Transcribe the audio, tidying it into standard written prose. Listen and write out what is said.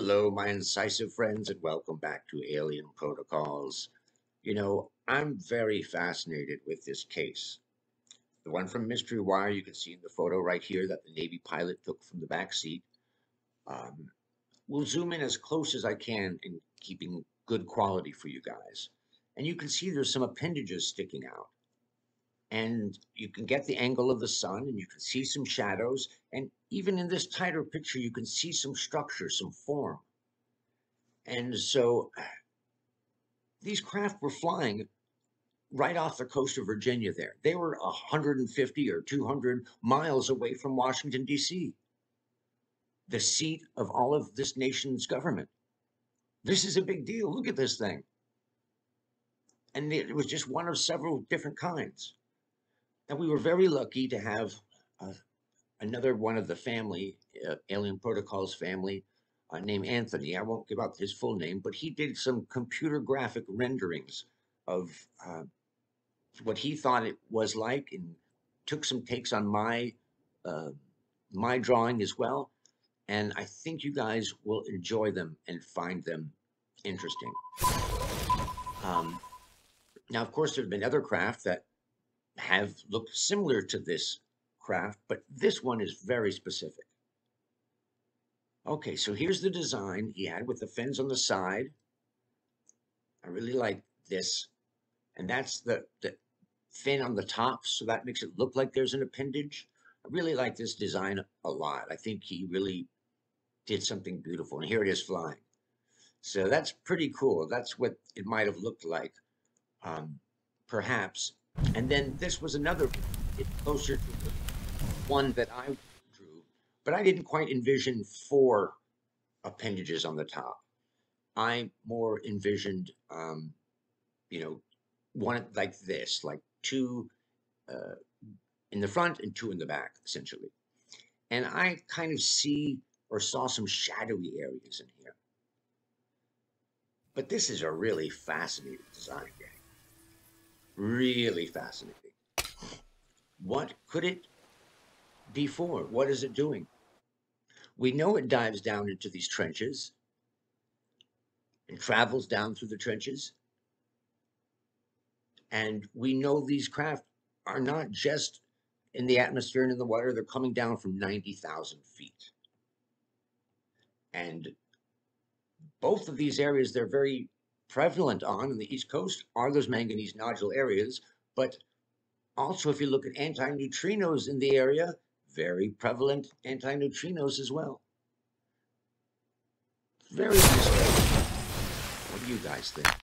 Hello, my incisive friends, and welcome back to Alien Protocols. I'm very fascinated with this case. The one from Mystery Wire, you can see in the photo right here that the Navy pilot took from the back seat. Um, we'll zoom in as close as I can in keeping good quality for you guys. And you can see there's some appendages sticking out. And you can get the angle of the sun, and you can see some shadows. And even in this tighter picture, you can see some structure, some form. And so these craft were flying right off the coast of Virginia there. They were 150 or 200 miles away from Washington, D.C., the seat of all of this nation's government. This is a big deal. Look at this thing. And it was just one of several different kinds. And we were very lucky to have another one of the family, Alien Protocols family, named Anthony. I won't give out his full name, but he did some computer graphic renderings of what he thought it was like, and took some takes on uh, my drawing as well. And I think you guys will enjoy them and find them interesting. Um, Now, of course, there have been other craft that have looked similar to this craft, but this one is very specific. Okay, so here's the design he had with the fins on the side. I really like this. And that's the fin on the top, so that makes it look like there's an appendage. I really like this design a lot. I think he really did something beautiful. And here it is flying. So that's pretty cool. That's what it might have looked like, perhaps. And then this was another closer to the one that I drew, but I didn't quite envision four appendages on the top. I more envisioned, one like this, like two uh, in the front and two in the back, essentially. And I kind of see or saw some shadowy areas in here. But this is a really fascinating design, gang. Really fascinating. What could it be for? What is it doing? We know it dives down into these trenches and travels down through the trenches. And we know these craft are not just in the atmosphere and in the water, they're coming down from 90,000 feet. And both of these areas they're very prevalent on the East Coast are those manganese nodule areas. But also, if you look at antineutrinos in the area, very prevalent antineutrinos as well. Very nice. What do you guys think?